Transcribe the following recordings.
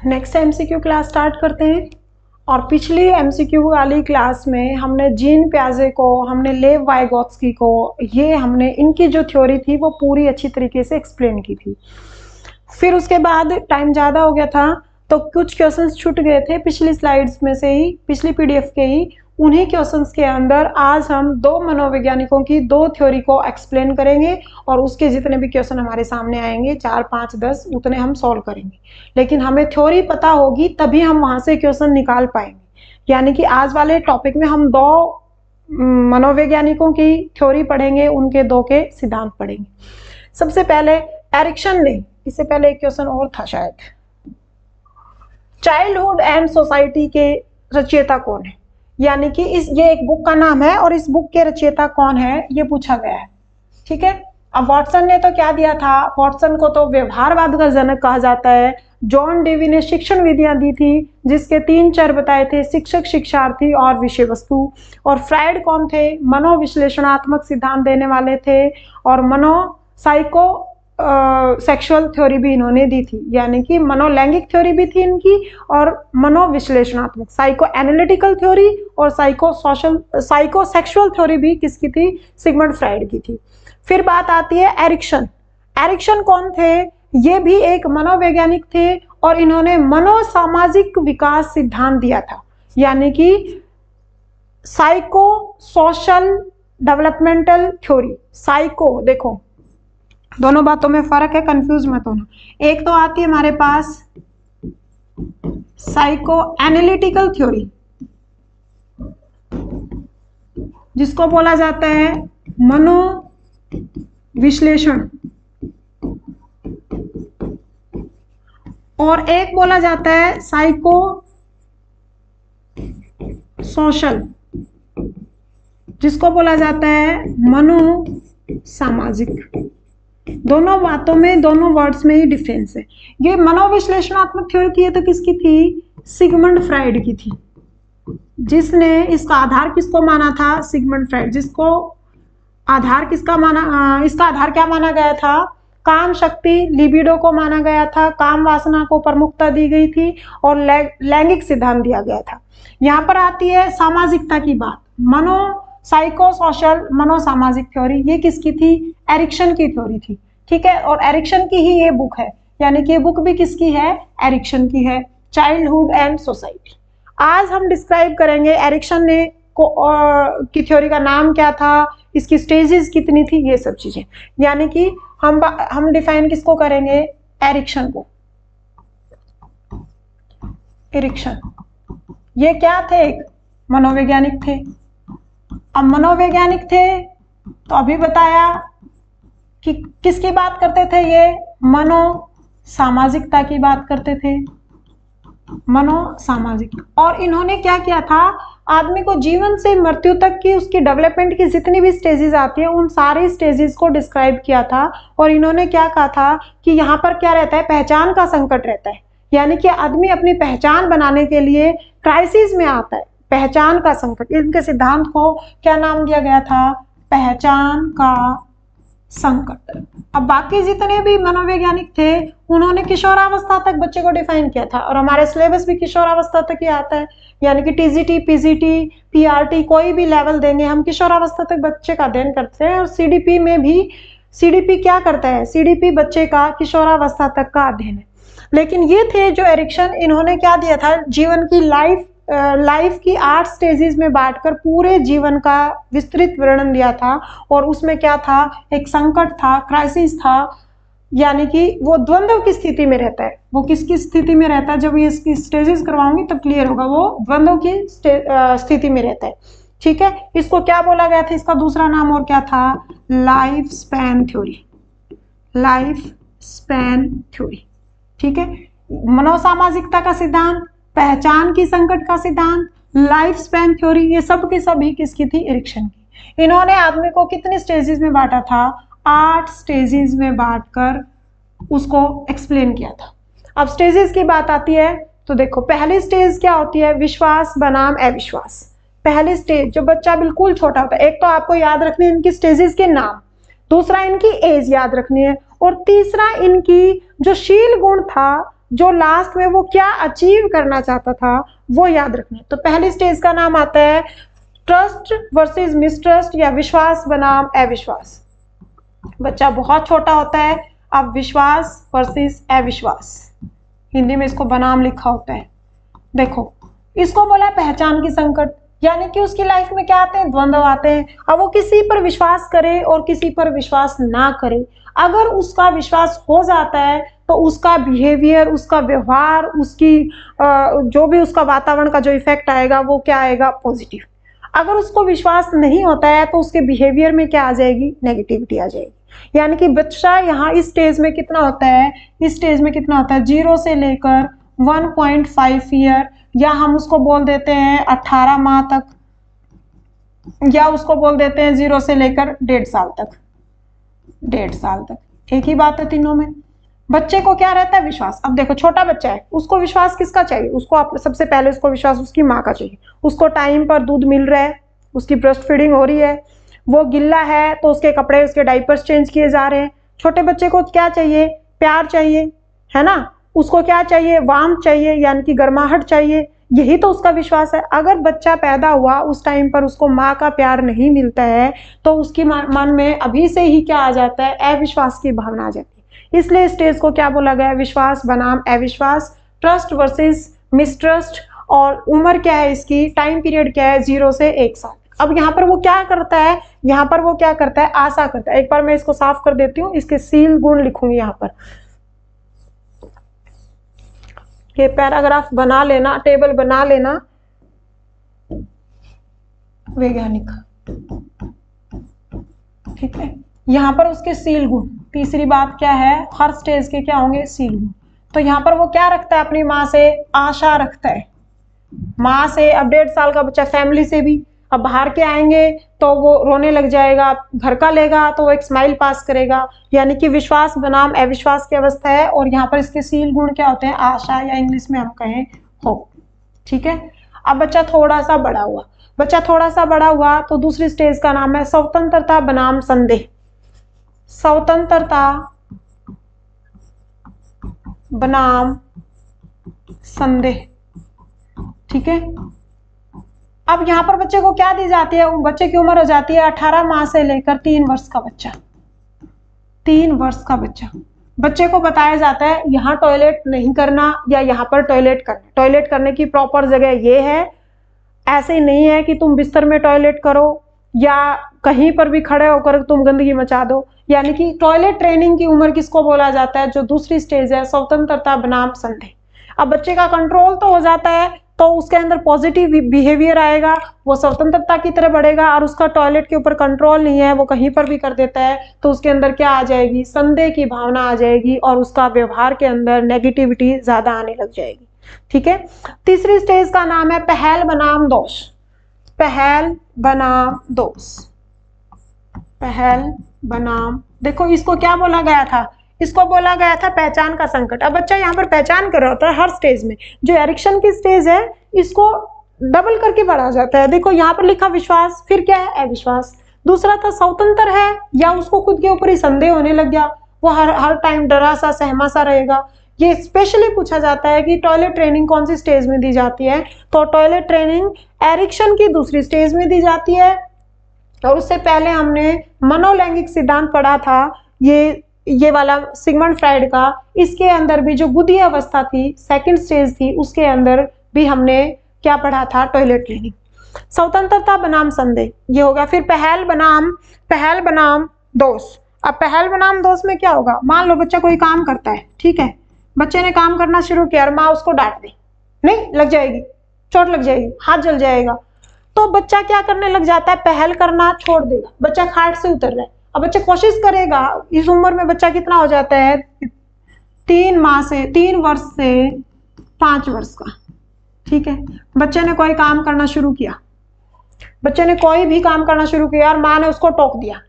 Next MCQ class start करते हैं। और पिछली एमसीक्यू वाली क्लास में हमने जीन पियाजे को, हमने लेव वाइगोत्स्की को, ये हमने इनकी जो थ्योरी थी वो पूरी अच्छी तरीके से एक्सप्लेन की थी। फिर उसके बाद टाइम ज़्यादा हो गया था तो कुछ क्वेश्चंस छूट गए थे पिछली स्लाइड्स में से ही, पिछली पीडीएफ के ही। उन्हीं क्वेश्चंस के अंदर आज हम दो मनोवैज्ञानिकों की दो थ्योरी को एक्सप्लेन करेंगे और उसके जितने भी क्वेश्चन हमारे सामने आएंगे 4, 5, 10 उतने हम सॉल्व करेंगे। लेकिन हमें थ्योरी पता होगी तभी हम वहां से क्वेश्चन निकाल पाएंगे। यानी कि आज वाले टॉपिक में हम दो मनोवैज्ञानिकों की थ्योरी पढ़ेंगे, उनके दो के सिद्धांत पढ़ेंगे। सबसे पहले एरिक्सन ने, इससे पहले एक क्वेश्चन और था शायद, चाइल्डहुड एंड सोसाइटी के रचयिता कौन है? यानी कि ये एक बुक का नाम है और इस बुक के रचयिता कौन है ये पूछा गया है। ठीक है। अब वॉटसन ने तो क्या दिया था, वॉटसन को तो व्यवहारवाद का जनक कहा जाता है। जॉन डेवी ने शिक्षण विधियां दी थी जिसके 3 चर बताए थे, शिक्षक, शिक्षार्थी और विषय वस्तु। और फ्राइड कौन थे? मनोविश्लेषणात्मक सिद्धांत देने वाले थे और साइको सेक्सुअल थ्योरी भी इन्होंने दी थी। यानी कि मनोलैंगिक थ्योरी भी थी इनकी और मनोविश्लेषणात्मक, साइको एनालिटिकल थ्योरी और साइको सेक्सुअल थ्योरी भी किसकी थी? सिगमंड फ्राइड की थी। फिर बात आती है एरिक्सन। एरिक्सन कौन थे? ये भी एक मनोवैज्ञानिक थे और इन्होंने मनोसामाजिक विकास सिद्धांत दिया था। यानी कि psycho social developmental theory. Psycho, देखो दोनों बातों में फर्क है, कंफ्यूज मत होना। एक तो आती है हमारे पास साइको एनालिटिकल थ्योरी जिसको बोला जाता है मनोविश्लेषण, और एक बोला जाता है साइको सोशल जिसको बोला जाता है मनोसामाजिक। दोनों बातों में, दोनों वर्ड्स में ही डिफरेंस है। ये मनोविश्लेषणात्मक थ्योरी थी, तो किसकी थी? सिगमंड फ्राइड की थी। जिसने इसका आधार किसको माना था? Sigmund Freud. जिसको आधार किसका माना, इसका आधार क्या माना गया था? काम शक्ति, लिबिडो को माना गया था, काम वासना को प्रमुखता दी गई थी और लैंगिक सिद्धांत दिया गया था। यहाँ पर आती है सामाजिकता की बात। साइको सोशल मनोसामाजिक थ्योरी, ये किसकी थी? एरिक्सन की थ्योरी थी। ठीक है। और एरिक्सन की ही ये बुक है, यानी कि ये बुक भी किसकी है? एरिक्सन की है, चाइल्डहुड एंड सोसाइटी। आज हम डिस्क्राइब करेंगे एरिक्सन ने की थ्योरी का नाम क्या था, इसकी स्टेजेस कितनी थी, ये सब चीजें। यानी कि हम डिफाइन किसको करेंगे? एरिक्सन को। एरिक्सन ये क्या थे? एक मनोवैज्ञानिक थे। अब मनोवैज्ञानिक थे तो अभी बताया कि किसकी बात करते थे? ये मनोसामाजिकता की बात करते थे, मनोसामाजिक। और इन्होंने क्या किया था? आदमी को जीवन से मृत्यु तक की उसकी डेवलपमेंट की जितनी भी स्टेजेस आती है उन सारी स्टेजेस को डिस्क्राइब किया था। और इन्होंने क्या कहा था कि यहाँ पर क्या रहता है? पहचान का संकट रहता है। यानी कि आदमी अपनी पहचान बनाने के लिए क्राइसिस में आता है, पहचान का संकट। इनके सिद्धांत को क्या नाम दिया गया था? पहचान का संकट। अब बाकी जितने भी मनोवैज्ञानिक थे उन्होंने किशोरावस्था तक बच्चे को डिफाइन किया था और हमारे सिलेबस भी किशोरावस्था तक ही आता है। यानी कि टीजीटी, पीजीटी, पीआरटी कोई भी लेवल देंगे हम किशोरावस्था तक बच्चे का अध्ययन करते हैं। और सीडीपी में भी, सीडीपी क्या करता है? सीडीपी बच्चे का किशोरावस्था तक का अध्ययन है। लेकिन ये थे जो एरिक्सन, इन्होंने क्या दिया था? जीवन की लाइफ की 8 स्टेजेस में बांटकर पूरे जीवन का विस्तृत वर्णन दिया था। और उसमें क्या था? एक संकट था, क्राइसिस था। यानी कि वो द्वंद्व की स्थिति में रहता है। वो किसकी स्थिति में रहता है? जब ये इसकी स्टेजेस करवाऊंगी तब क्लियर होगा। वो द्वंद्व की स्थिति में रहता है। ठीक है। इसको क्या बोला गया था? इसका दूसरा नाम और क्या था? Life span theory. Life span theory. ठीक है। मनोसामाजिकता का सिद्धांत, पहचान की संकट का सिद्धांत, लाइफ स्पैन थ्योरी, ये सब की सभी किसकी थी? एरिक्सन की। इन्होंने आदमी को कितने स्टेजेस में बांटा था? 8 स्टेजेस में बांटकर उसको एक्सप्लेन किया था। अब स्टेजेस की बात आती है तो देखो, पहली स्टेज क्या होती है? विश्वास बनाम अविश्वास। पहली स्टेज जो बच्चा बिल्कुल छोटा होता है, एक तो आपको याद रखने इनकी स्टेजेस के नाम, दूसरा इनकी एज याद रखनी है, और तीसरा इनकी जो शील गुण था जो लास्ट में वो क्या अचीव करना चाहता था वो याद रखना। तो पहली स्टेज का नाम आता है ट्रस्ट वर्सेस मिसट्रस्ट या विश्वास बनाम अविश्वास। बच्चा बहुत छोटा होता है, अब विश्वास वर्सेस अविश्वास, हिंदी में इसको बनाम लिखा होता है। देखो इसको बोला पहचान की संकट, यानी कि उसकी लाइफ में क्या आते हैं, द्वंद्व आते हैं। अब वो किसी पर विश्वास करे और किसी पर विश्वास ना करे। अगर उसका विश्वास हो जाता है तो उसका बिहेवियर, उसका व्यवहार, उसकी जो भी उसका वातावरण का जो इफेक्ट आएगा वो क्या आएगा, पॉजिटिव। अगर उसको विश्वास नहीं होता है तो उसके बिहेवियर में क्या आ जाएगी, नेगेटिविटी आ जाएगी। यानी कि बच्चा यहाँ इस स्टेज में कितना होता है, इस स्टेज में कितना होता है, 0 से लेकर 1.5 ईयर, या हम उसको बोल देते हैं 18 माह तक, या उसको बोल देते हैं 0 से लेकर 1.5 साल तक, 1.5 साल तक, एक ही बात है तीनों में। बच्चे को क्या रहता है, विश्वास। अब देखो छोटा बच्चा है, उसको विश्वास किसका चाहिए, उसको सबसे पहले उसको विश्वास उसकी माँ का चाहिए। उसको टाइम पर दूध मिल रहा है, उसकी ब्रेस्ट फीडिंग हो रही है, वो गिल्ला है तो उसके कपड़े, उसके डाइपर्स चेंज किए जा रहे हैं। छोटे बच्चे को क्या चाहिए, प्यार चाहिए, है ना। उसको क्या चाहिए, वार्म चाहिए, यानी कि गर्माहट चाहिए, यही तो उसका विश्वास है। अगर बच्चा पैदा हुआ उस टाइम पर उसको माँ का प्यार नहीं मिलता है तो उसकी मन में अभी से ही क्या आ जाता है, अविश्वास की भावना आ जाती है। इसलिए स्टेज को क्या बोला गया, विश्वास बनाम अविश्वास, ट्रस्ट वर्सेस मिसट्रस्ट। और उम्र क्या है इसकी, टाइम पीरियड क्या है, 0 से 1 साल। अब यहाँ पर वो क्या करता है, यहाँ पर वो क्या करता है, आशा करता है। एक बार मैं इसको साफ कर देती हूँ, इसके सील गुण लिखूंगी यहाँ पर। ये पैराग्राफ बना लेना, टेबल बना लेना। वैज्ञानिक, ठीक है। यहाँ पर उसके सील गुण, तीसरी बात क्या है, हर स्टेज के क्या होंगे, सील गुण। तो यहाँ पर वो क्या रखता है, अपनी माँ से आशा रखता है, माँ से। अब 1.5 साल का बच्चा, फैमिली से भी। अब बाहर के आएंगे तो वो रोने लग जाएगा, घर का लेगा तो वो एक स्माइल पास करेगा, यानी कि विश्वास बनाम अविश्वास की अवस्था है। और यहाँ पर इसके सील गुण क्या होते हैं, आशा, या इंग्लिश में हम कहें होप, ठीक है। अब बच्चा थोड़ा सा बड़ा हुआ, बच्चा थोड़ा सा बड़ा हुआ तो दूसरी स्टेज का नाम है स्वतंत्रता बनाम संदेह। स्वतंत्रता बनाम संदेह, ठीक है। अब यहाँ पर बच्चे को क्या दी जाती है, बच्चे की उम्र हो जाती है 18 माह से लेकर 3 वर्ष का बच्चा। 3 वर्ष का बच्चा, बच्चे को बताया जाता है यहाँ टॉयलेट नहीं करना या यहाँ पर टॉयलेट करना। टॉयलेट करने की प्रॉपर जगह ये है, ऐसे ही नहीं है कि तुम बिस्तर में टॉयलेट करो या कहीं पर भी खड़े होकर तुम गंदगी मचा दो। यानी कि टॉयलेट ट्रेनिंग की उम्र किसको बोला जाता है, जो दूसरी स्टेज है, स्वतंत्रता बनाम संदेह। अब बच्चे का कंट्रोल तो हो जाता है तो उसके अंदर पॉजिटिव बिहेवियर आएगा, वो स्वतंत्रता की तरह बढ़ेगा। और उसका टॉयलेट के ऊपर कंट्रोल नहीं है, वो कहीं पर भी कर देता है, तो उसके अंदर क्या आ जाएगी, संदेह की भावना आ जाएगी और उसका व्यवहार के अंदर नेगेटिविटी ज्यादा आने लग जाएगी, ठीक है। तीसरी स्टेज का नाम है पहल बनाम दोष। पहल बनाम दोष, पहल बनाम, देखो इसको क्या बोला गया था, इसको बोला गया था पहचान का संकट। अब बच्चा यहाँ पर पहचान कर रहा होता है हर स्टेज में। जो एरिक्सन की स्टेज है इसको डबल करके पढ़ा जाता है। देखो यहाँ पर लिखा विश्वास, फिर क्या है, अविश्वास। दूसरा था स्वतंत्र है या उसको खुद के ऊपर ही संदेह होने लग गया, वो हर टाइम डरा सा सहमा सा रहेगा। ये स्पेशली पूछा जाता है कि टॉयलेट ट्रेनिंग कौन सी स्टेज में दी जाती है, तो टॉयलेट ट्रेनिंग एरिक्सन की दूसरी स्टेज में दी जाती है। और उससे पहले हमने मनोलैंगिक सिद्धांत पढ़ा था, ये वाला सिगमंड फ्राइड का। इसके अंदर भी जो बुद्धि अवस्था थी, सेकंड स्टेज थी, उसके अंदर भी हमने क्या पढ़ा था, टॉयलेट ट्रेनिंग। स्वतंत्रता बनाम संदेह, ये होगा। फिर पहल बनाम दोष। अब पहल बनाम दोष में क्या होगा, मान लो बच्चा कोई काम करता है, ठीक है, बच्चे ने काम करना शुरू किया और माँ उसको डांट दी, नहीं लग जाएगी, चोट लग जाएगी, हाथ जल जाएगा, तो बच्चा क्या करने लग जाता है, पहल करना छोड़ देगा। बच्चा खाट से उतर रहा है, अब बच्चा कोशिश करेगा। इस उम्र में बच्चा कितना हो जाता है, 3 वर्ष से 5 वर्ष का, ठीक है। बच्चे ने कोई काम करना शुरू किया, बच्चे ने कोई भी काम करना शुरू किया और माँ ने उसको टोक दिया,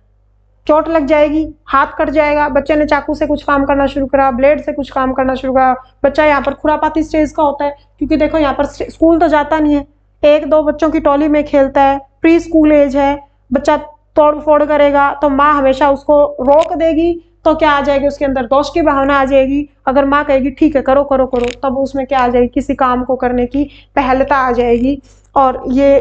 चोट लग जाएगी, हाथ कट जाएगा। बच्चे ने चाकू से कुछ काम करना शुरू करा, ब्लेड से कुछ काम करना शुरू करा। बच्चा यहाँ पर खुरापाती स्टेज का होता है, क्योंकि देखो यहाँ पर स्कूल तो जाता नहीं है, 1-2 बच्चों की टोली में खेलता है, प्री स्कूल एज है, बच्चा तोड़ फोड़ करेगा तो माँ हमेशा उसको रोक देगी, तो क्या आ जाएगी उसके अंदर, दोष की भावना आ जाएगी। अगर माँ कहेगी ठीक है करो करो करो, तब उसमें क्या आ जाएगी, किसी काम को करने की पहलता आ जाएगी। और ये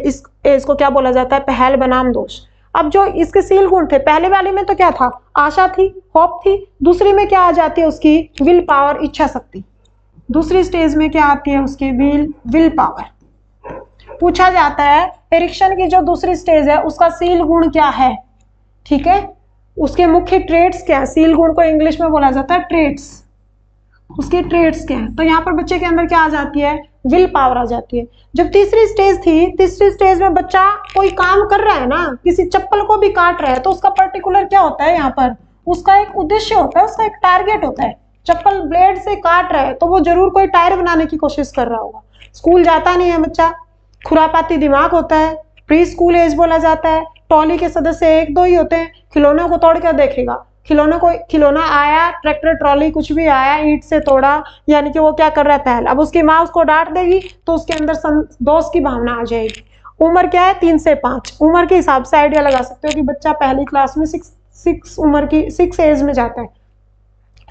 इसको क्या बोला जाता है, पहल बनाम दोष। अब जो इसके शील गुण थे, पहले वाले में तो क्या था, आशा थी, होप थी। दूसरी में क्या आ जाती है उसकी, विल पावर, इच्छा शक्ति। दूसरी स्टेज में क्या आती है उसकी, विल पावर। पूछा जाता है एरिक्सन की जो दूसरी स्टेज है उसका शील गुण क्या है, ठीक है, उसके मुख्य ट्रेड्स क्या है। शील गुण को इंग्लिश में बोला जाता है ट्रेड्स, उसके ट्रेड्स क्या है। तो यहाँ पर बच्चे के अंदर क्या आ जाती है, विल पावर आ जाती है। जब तीसरी स्टेज थी, तीसरी स्टेज में बच्चा कोई काम कर रहा है ना, किसी चप्पल को भी काट रहा है, तो उसका पर्टिकुलर क्या होता है, यहाँ पर उसका एक उद्देश्य होता है, उसका एक टारगेट होता है। चप्पल ब्लेड से काट रहा है तो वो जरूर कोई टायर बनाने की कोशिश कर रहा होगा। स्कूल जाता नहीं है बच्चा, खुरापाती दिमाग होता है, प्री स्कूल एज बोला जाता है। टॉली के सदस्य एक दो ही होते हैं, खिलौनों को तोड़ कर देखेगा, खिलौना आया, ट्रैक्टर ट्रॉली कुछ भी आया, ईंट से तोड़ा, यानी कि वो क्या कर रहा है, पहल। अब उसकी माँ उसको डांट देगी तो उसके अंदर दोष की भावना आ जाएगी। उम्र क्या है, 3 से 5। उम्र के हिसाब से आइडिया लगा सकते हो कि बच्चा पहली क्लास में 6 एज में जाता है,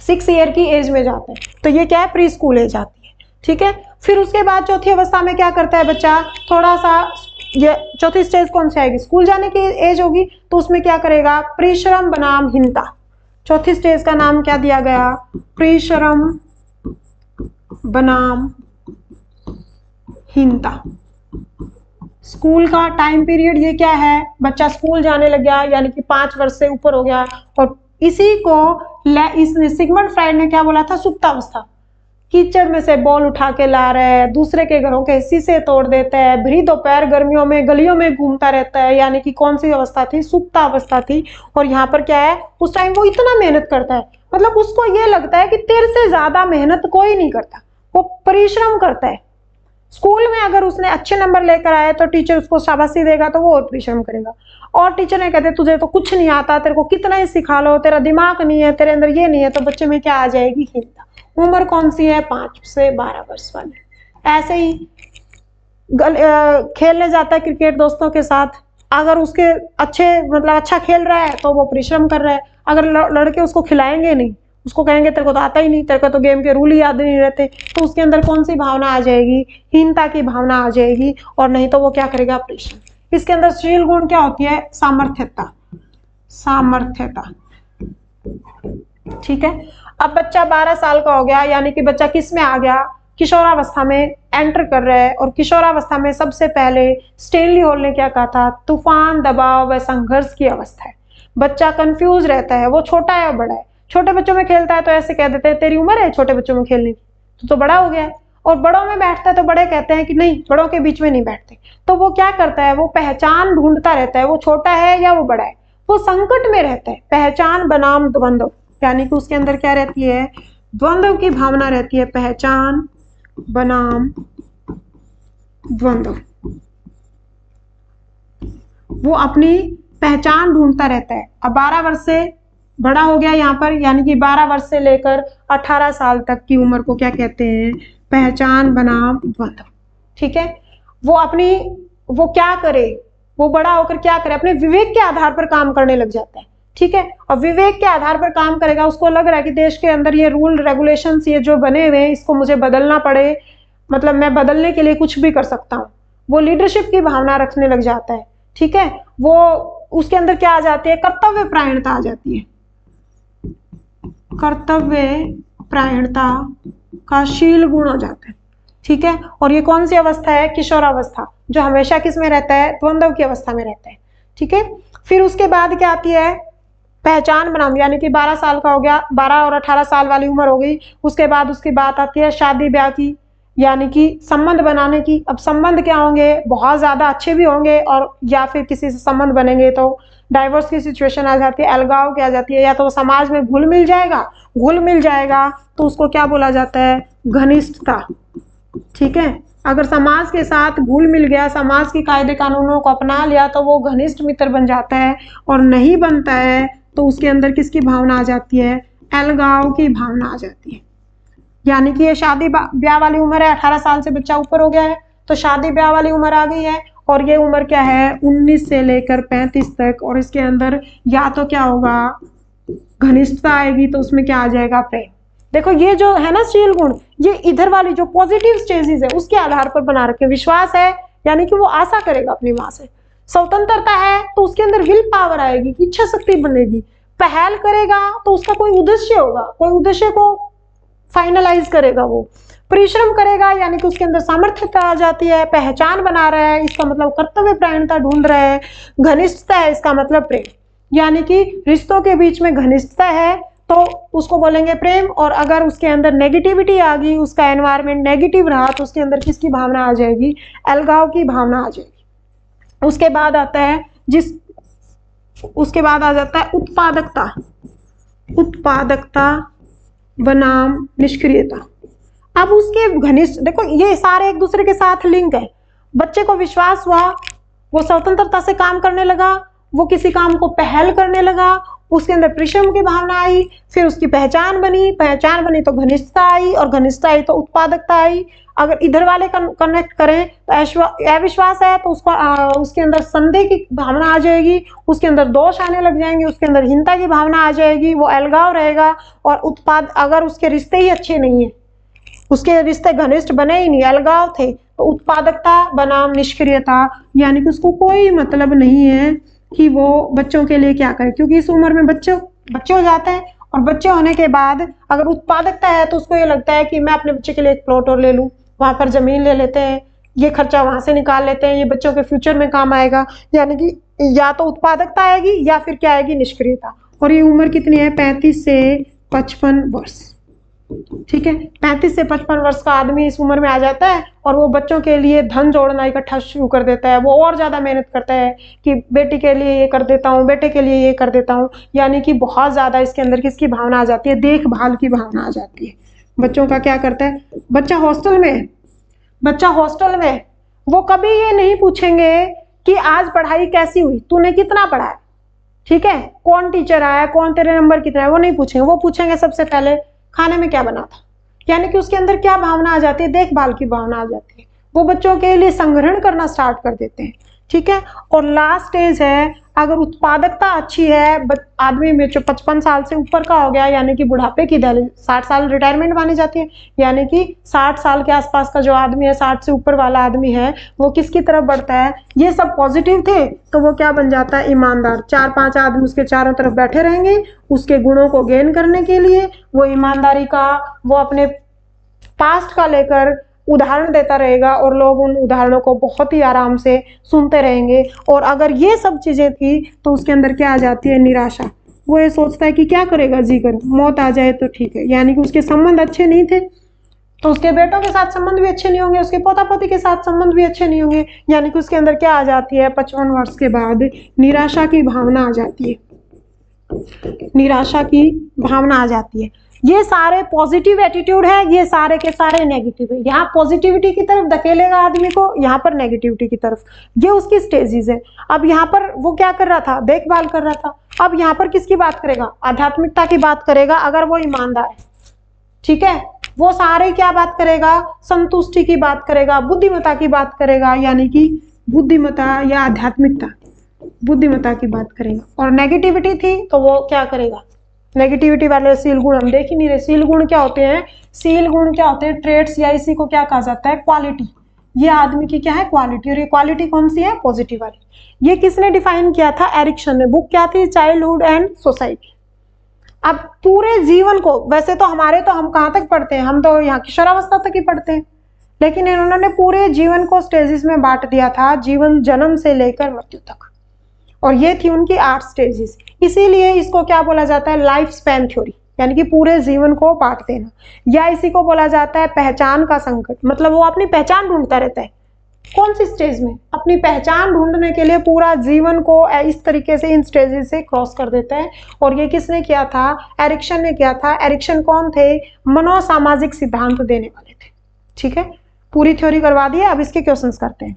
6 ईयर की एज में जाता है, तो ये क्या है, प्री स्कूल एज आती है, ठीक है। फिर उसके बाद चौथी अवस्था में क्या करता है बच्चा, थोड़ा सा, ये चौथी स्टेज कौन सी आएगी, स्कूल जाने की एज होगी, तो उसमें क्या करेगा, परिश्रम बनाम हीनता। चौथी स्टेज का नाम क्या दिया गया, परिश्रम बनाम हीनता। स्कूल का टाइम पीरियड ये क्या है, बच्चा स्कूल जाने लग गया, यानी कि 5 वर्ष से ऊपर हो गया, और इसी को सिगमंड फ्राइड ने क्या बोला था, सुप्तावस्था। कीचड़ में से बॉल उठा के ला रहा है, दूसरे के घरों के शीशे तोड़ देता है, भरी दोपहर गर्मियों में गलियों में घूमता रहता है, यानी कि कौन सी अवस्था थी, सुप्तावस्था थी। और यहाँ पर क्या है, उस टाइम वो इतना मेहनत करता है, मतलब उसको ये लगता है कि तेरे से ज्यादा मेहनत कोई नहीं करता, वो परिश्रम करता है। स्कूल में अगर उसने अच्छे नंबर लेकर आए तो टीचर उसको शाबाशी देगा, तो वो और परिश्रम करेगा। और टीचर ने कहते तुझे तो कुछ नहीं आता, तेरे को कितना ही सिखा लो, तेरा दिमाग नहीं है, तेरे अंदर ये नहीं है, तो बच्चे में क्या आ जाएगी, हीनता। उम्र कौन सी है, 5 से 12 वर्ष वाली। ऐसे ही खेलने जाता है क्रिकेट दोस्तों के साथ, अगर उसके अच्छा खेल रहा है तो वो परिश्रम कर रहा है। अगर लड़के उसको खिलाएंगे नहीं, उसको कहेंगे तेरे को तो आता ही नहीं, तेरे को तो गेम के रूल ही याद नहीं रहते, तो उसके अंदर कौन सी भावना आ जाएगी, हीनता की भावना आ जाएगी। और नहीं तो वो क्या करेगा, परिश्रम। इसके अंदर शील गुण क्या होती है, सामर्थ्यता, ठीक है। अब बच्चा 12 साल का हो गया, यानी कि बच्चा किस में आ गया, किशोरावस्था में एंटर कर रहा है। और किशोरावस्था में सबसे पहले स्टेनली हॉल ने क्या कहा था, तूफान, दबाव व संघर्ष की अवस्था है। बच्चा कंफ्यूज रहता है, वो छोटा है और बड़ा है। छोटे बच्चों में खेलता है तो ऐसे कह देते हैं तेरी उम्र है छोटे बच्चों में खेलने की, तो बड़ा हो गया है। और बड़ों में बैठता है तो बड़े कहते हैं कि नहीं, बड़ों के बीच में नहीं बैठते। तो वो क्या करता है, वो पहचान ढूंढता रहता है, वो छोटा है या वो बड़ा है, वो संकट में रहता है। पहचान बनाम द्वंद्व, यानी कि उसके अंदर क्या रहती है, द्वंद्व की भावना रहती है, पहचान बनाम द्वंद्व। वो अपनी पहचान ढूंढता रहता है। अब 12 वर्ष से बड़ा हो गया यहाँ पर, यानी कि 12 वर्ष से लेकर 18 साल तक की उम्र को क्या कहते हैं, पहचान बनाम द्वंद्व, ठीक है। वो क्या करे, वो बड़ा होकर क्या करे, अपने विवेक के आधार पर काम करने लग जाता है, ठीक है। और विवेक के आधार पर काम करेगा, उसको लग रहा है कि देश के अंदर ये रूल रेगुलेशंस ये जो बने हुए हैं इसको मुझे बदलना पड़े, मतलब मैं बदलने के लिए कुछ भी कर सकता हूँ। वो लीडरशिप की भावना रखने लग जाता है, ठीक है। वो उसके अंदर क्या आ जाती है, कर्तव्य परायणता आ जाती है। कर्तव्य परायणता का शील गुण हो जाता है, ठीक है। और ये कौन सी अवस्था है, किशोरावस्था, जो हमेशा किस में रहता है, द्वंद्व की अवस्था में रहता है, ठीक है। फिर उसके बाद क्या आती है, पहचान बनाम, यानी कि 12 साल का हो गया, 12 और 18 साल वाली उम्र हो गई। उसके बाद उसकी बात आती है शादी ब्याह की, यानी कि संबंध बनाने की। अब संबंध क्या होंगे, बहुत ज्यादा अच्छे भी होंगे, और या फिर किसी से संबंध बनेंगे तो डाइवोर्स की सिचुएशन आ जाती है, अलगाव की आ जाती है, या तो समाज में घुल मिल जाएगा तो उसको क्या बोला जाता है, घनिष्ठता, ठीक है। अगर समाज के साथ घुल मिल गया, समाज के कायदे कानूनों को अपना लिया, तो वो घनिष्ठ मित्र बन जाता है। और नहीं बनता है तो उसके अंदर किसकी भावना आ जाती है, अलगाव की भावना आ जाती है। यानी कि ये शादी ब्याह वाली उम्र है, 18 साल से बच्चा ऊपर हो गया है तो शादी ब्याह वाली उम्र आ गई है। और ये उम्र क्या है, 19 से लेकर 35 तक। और इसके अंदर या तो क्या होगा, घनिष्ठता आएगी तो उसमें क्या आ जाएगा, प्रेम। देखो ये जो है ना शील गुण, ये इधर वाली जो पॉजिटिव स्टेजेस है उसके आधार पर बना रखे। विश्वास है यानी कि वो आशा करेगा अपनी माँ से। स्वतंत्रता है तो उसके अंदर विल पावर आएगी, इच्छा शक्ति बनेगी। पहल करेगा तो उसका कोई उद्देश्य होगा, कोई उद्देश्य को फाइनलाइज करेगा वो। परिश्रम करेगा यानी कि उसके अंदर सामर्थ्यता आ जाती है। पहचान बना रहा है, इसका मतलब कर्तव्य परायणता ढूंढ रहा है। घनिष्ठता है, इसका मतलब प्रेम, यानी कि रिश्तों के बीच में घनिष्ठता है तो उसको बोलेंगे प्रेम। और अगर उसके अंदर नेगेटिविटी आ गई, उसका एनवायरनमेंट नेगेटिव रहा, तो उसके अंदर किसकी भावना आ जाएगी, अलगाव की भावना आ जाएगी। उसके बाद आता है उसके बाद आ जाता है उत्पादकता। उत्पादकता बनाम निष्क्रियता। अब उसके घनिष्ठ, देखो ये सारे एक दूसरे के साथ लिंक है। बच्चे को विश्वास हुआ, वो स्वतंत्रता से काम करने लगा, वो किसी काम को पहल करने लगा, उसके अंदर परिश्रम की भावना आई, फिर उसकी पहचान बनी तो घनिष्ठता आई, और घनिष्ठता आई तो उत्पादकता आई। अगर इधर वाले कनेक्ट करें तो अविश्वास है तो उसके अंदर संदेह की भावना आ जाएगी, उसके अंदर दोष आने लग जाएंगे, उसके अंदर हीनता की भावना आ जाएगी, वो अलगाव रहेगा। और अगर उसके रिश्ते ही अच्छे नहीं है, उसके रिश्ते घनिष्ठ बने ही नहीं, अलगाव थे, तो उत्पादकता बनाम निष्क्रियता, यानी कि उसको कोई मतलब नहीं है कि वो बच्चों के लिए क्या करे। क्योंकि इस उम्र में बच्चे हो जाते हैं, और बच्चे होने के बाद अगर उत्पादकता है तो उसको ये लगता है कि मैं अपने बच्चे के लिए एक प्लॉट और ले लूं, वहां पर जमीन ले लेते हैं, ये खर्चा वहां से निकाल लेते हैं, ये बच्चों के फ्यूचर में काम आएगा। यानी कि या तो उत्पादकता आएगी या फिर क्या आएगी, निष्क्रियता। और ये उम्र कितनी है, 35 से 55 वर्ष। ठीक है, 35 से 55 वर्ष का आदमी इस उम्र में आ जाता है और वो बच्चों के लिए धन जोड़ना इकट्ठा शुरू कर देता है। वो और ज्यादा मेहनत करता है कि बेटी के लिए ये कर देता हूँ, बेटे के लिए ये कर देता हूँ। यानी कि बहुत ज्यादा इसके अंदर किसकी भावना आ जाती है, देखभाल की भावना आ जाती है। बच्चों का क्या करता है, बच्चा हॉस्टल में वो कभी ये नहीं पूछेंगे कि आज पढ़ाई कैसी हुई, तूने कितना पढ़ा है, ठीक है, कौन टीचर आया, कौन तेरे नंबर कितना है, वो नहीं पूछेंगे। वो पूछेंगे सबसे पहले खाने में क्या बना था। यानी कि उसके अंदर क्या भावना आ जाती है, देखभाल की भावना आ जाती है। वो बच्चों के लिए संग्रहण करना स्टार्ट कर देते हैं। ठीक है, और लास्ट स्टेज है, अगर उत्पादकता अच्छी है, आदमी में जो 55 साल से ऊपर का हो गया, यानी कि बुढ़ापे की दहलीज, 60 साल रिटायरमेंट मानी जाती है, यानी कि 60 साल के आसपास का जो आदमी है, 60 से ऊपर वाला आदमी है, वो किसकी तरफ बढ़ता है, ये सब पॉजिटिव थे तो वो क्या बन जाता है, ईमानदार। 4-5 आदमी उसके चारों तरफ बैठे रहेंगे उसके गुणों को गेन करने के लिए। वो ईमानदारी का, वो अपने पास्ट का लेकर उदाहरण देता रहेगा और लोग उन उदाहरणों को बहुत ही आराम से सुनते रहेंगे। और अगर ये सब चीजें थी तो उसके अंदर क्या आ जाती है, निराशा। वो ये सोचता है कि क्या करेगा जीकर, मौत आ जाए तो ठीक है। यानी कि उसके संबंध अच्छे नहीं थे तो उसके बेटों के साथ संबंध भी अच्छे नहीं होंगे, उसके पोता पोती के साथ संबंध भी अच्छे नहीं होंगे। यानी कि उसके अंदर क्या आ जाती है, 55 वर्ष के बाद निराशा की भावना आ जाती है। निराशा की भावना आ जाती है। ये सारे पॉजिटिव एटीट्यूड है, ये सारे के सारे नेगेटिव है। यहाँ पॉजिटिविटी की तरफ धकेलेगा आदमी को, यहाँ पर नेगेटिविटी की तरफ। ये उसकी स्टेजेस है। अब यहाँ पर वो क्या कर रहा था, देखभाल कर रहा था। अब यहाँ पर किसकी बात करेगा, आध्यात्मिकता की बात करेगा। अगर वो ईमानदार है, ठीक है, वो सारे क्या बात करेगा, संतुष्टि की बात करेगा, बुद्धिमत्ता की बात करेगा। यानी कि बुद्धिमत्ता या आध्यात्मिकता, बुद्धिमत्ता की बात करेगा। और नेगेटिविटी थी तो वो क्या करेगा, नेगेटिविटी वाले सील गुण हम देख ही नहीं रहे। सील गुण क्या होते हैं, सील गुण क्या होते हैं, ट्रेड्स, या इसी को क्या कहा जाता है, क्वालिटी। ये आदमी की क्या है, क्वालिटी। और ये क्वालिटी कौन सी है, पॉजिटिव वाली। ये किसने डिफाइन किया था, एरिक्सन ने। बुक क्या थी, चाइल्डहुड एंड सोसाइटी। अब पूरे जीवन को, वैसे तो हम कहाँ तक पढ़ते हैं, हम तो यहाँ किशोरावस्था तक ही पढ़ते हैं, लेकिन इन्होंने पूरे जीवन को स्टेजेस में बांट दिया था, जीवन जन्म से लेकर मृत्यु तक। और ये थी उनकी 8 स्टेजेस। इसीलिए इसको क्या बोला जाता है, लाइफ स्पैन थ्योरी, यानी कि पूरे जीवन को बांट देना। या इसी को बोला जाता है पहचान का संकट। मतलब वो अपनी पहचान ढूंढता रहता है, कौन सी स्टेज में, अपनी पहचान ढूंढने के लिए पूरा जीवन को इस तरीके से इन स्टेजेस से क्रॉस कर देता है। और ये किसने किया था, एरिक्सन ने किया था। एरिक्सन कौन थे, मनोसामाजिक सिद्धांत देने वाले थे। ठीक है, पूरी थ्योरी करवा दी है, अब इसके क्वेश्चंस करते हैं।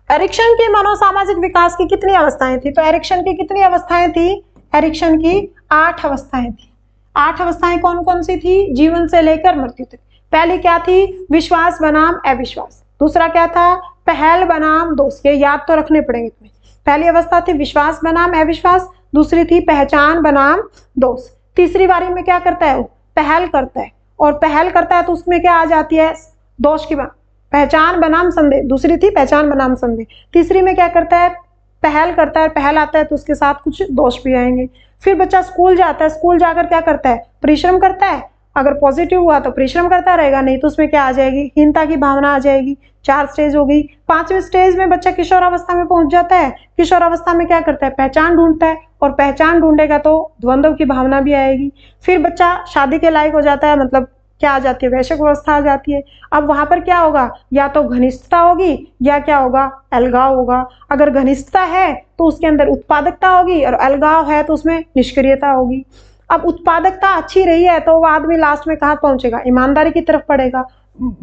एरिक्सन की मनोसामाजिक विकास की कितनी अवस्थाएं थी, तो एरिक्सन की कितनी अवस्थाएं थी, एरिक्सन की 8 अवस्थाएं थी। 8 अवस्थाएं कौन कौन सी थी, जीवन से लेकर मृत्यु तक। पहली क्या थी, विश्वास बनाम अविश्वास। दूसरा क्या था, पहल बनाम दोष। ये याद तो रखने पड़ेंगे तुम्हें। पहली अवस्था थी विश्वास बनाम अविश्वास, दूसरी थी पहचान बनाम दोष। तीसरी बारी में क्या करता है वो, पहल करता है, और पहल करता है तो उसमें क्या आ जाती है, दोष की पहचान बनाम संदेह। दूसरी थी पहचान बनाम संदेह, तीसरी में क्या करता है, पहल करता है, पहल आता है तो उसके साथ कुछ दोष भी आएंगे। फिर बच्चा स्कूल जाता है, स्कूल जाकर क्या करता है, परिश्रम करता है। अगर पॉजिटिव हुआ तो परिश्रम करता रहेगा, नहीं तो उसमें क्या आ जाएगी, हीनता की भावना आ जाएगी। 4 स्टेज हो गई। 5वें स्टेज में बच्चा किशोरावस्था में पहुंच जाता है। किशोरावस्था में क्या करता है, पहचान ढूंढता है, और पहचान ढूंढेगा तो द्वंद्व की भावना भी आएगी। फिर बच्चा शादी के लायक हो जाता है, मतलब क्या आ जाती है, वैश्विक अवस्था आ जाती है। अब वहां पर क्या होगा, या तो घनिष्ठता होगी या क्या होगा, अलगाव होगा। अगर घनिष्ठता है तो उसके अंदर उत्पादकता होगी, और अलगाव है तो उसमें निष्क्रियता होगी। अब उत्पादकता अच्छी रही है तो वो आदमी लास्ट में कहाँ पहुंचेगा, ईमानदारी की तरफ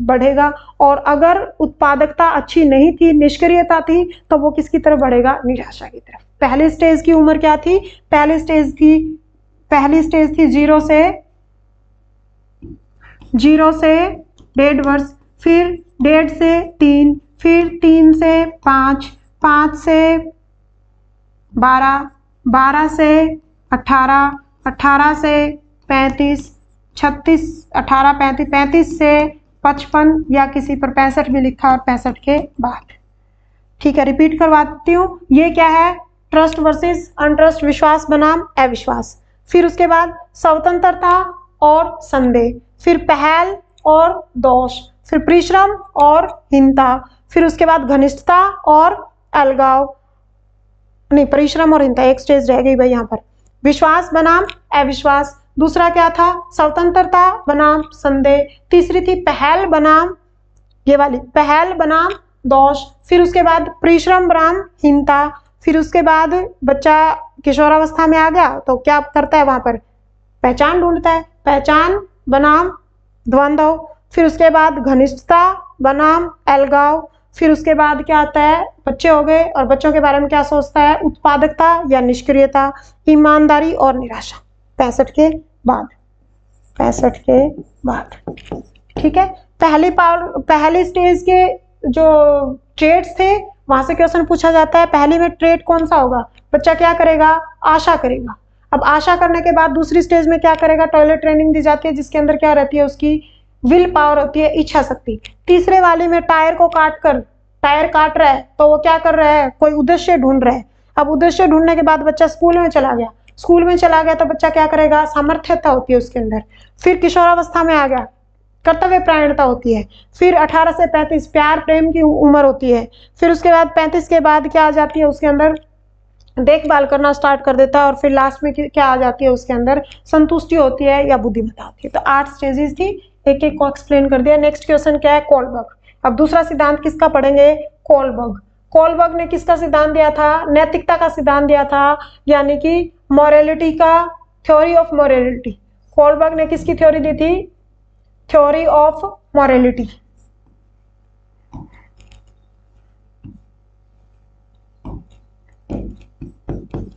बढ़ेगा। और अगर उत्पादकता अच्छी नहीं थी, निष्क्रियता थी, तो वो किसकी तरफ बढ़ेगा, निराशा की तरफ। पहली स्टेज की उम्र क्या थी, पहली स्टेज थी 0 से 1.5 वर्ष, फिर 1.5 से 3, फिर 3 से 5, 5 से 12, 12 से 18, 18 से 35, 36, 18, 35, 35 से 55, या किसी पर 65 भी लिखा, और 65 के बाद। ठीक है, रिपीट करवाती हूँ। ये क्या है, ट्रस्ट वर्सेस अनट्रस्ट, विश्वास बनाम अविश्वास। फिर उसके बाद स्वतंत्रता और संदेह, फिर पहल और दोष, फिर परिश्रम और हीनता, फिर उसके बाद घनिष्ठता और अलगाव, नहीं परिश्रम और हीनता, एक स्टेज रह गई भाई यहाँ पर। विश्वास बनाम अविश्वास, दूसरा क्या था, स्वतंत्रता बनाम संदेह, तीसरी थी पहल बनाम, ये वाली पहल बनाम दोष, फिर उसके बाद परिश्रम बनाम हीनता। फिर उसके बाद बच्चा किशोरावस्था में आ गया तो क्या करता है, वहां पर पहचान ढूंढता है, पहचान बनाम द्वंद्व। फिर उसके बाद घनिष्ठता बनाम अलगाव। फिर उसके बाद क्या आता है, बच्चे हो गए, और बच्चों के बारे में क्या सोचता है, उत्पादकता या निष्क्रियता, ईमानदारी और निराशा। 65 के बाद, 65 के बाद। ठीक है, पहली स्टेज के जो ट्रेड्स थे वहां से क्वेश्चन पूछा जाता है। पहली में ट्रेड कौन सा होगा, बच्चा क्या करेगा, आशा करेगा। अब आशा करने के बाद दूसरी स्टेज में क्या करेगा, टॉयलेट ट्रेनिंग दी जाती है, जिसके अंदर क्या रहती है, उसकी विल पावर होती है, इच्छा शक्ति। तीसरे वाले में टायर काट रहा है, तो वो क्या कर रहा है, कोई उद्देश्य ढूंढ रहा है। अब उद्देश्य ढूंढने के बाद बच्चा स्कूल में चला गया तो बच्चा क्या करेगा, सामर्थ्यता होती है उसके अंदर। फिर किशोरावस्था में आ गया, कर्तव्य प्रायणता होती है। फिर 18 से 35 प्यार प्रेम की उम्र होती है। फिर उसके बाद 35 के बाद क्या आ जाती है, उसके अंदर देखभाल करना स्टार्ट कर देता है। और फिर लास्ट में क्या आ जाती है, उसके अंदर संतुष्टि होती है या बुद्धिमत्ता होती है। तो 8 स्टेजेस थी, एक एक को एक्सप्लेन कर दिया। नेक्स्ट क्वेश्चन क्या है, कोलबर्ग। अब दूसरा सिद्धांत किसका पढ़ेंगे, कोलबर्ग ने किसका सिद्धांत दिया था, नैतिकता का सिद्धांत दिया था, यानी कि मॉरलिटी का, थ्योरी ऑफ मॉरलिटी। कोलबर्ग ने किसकी थ्योरी दी थी, theory of morality.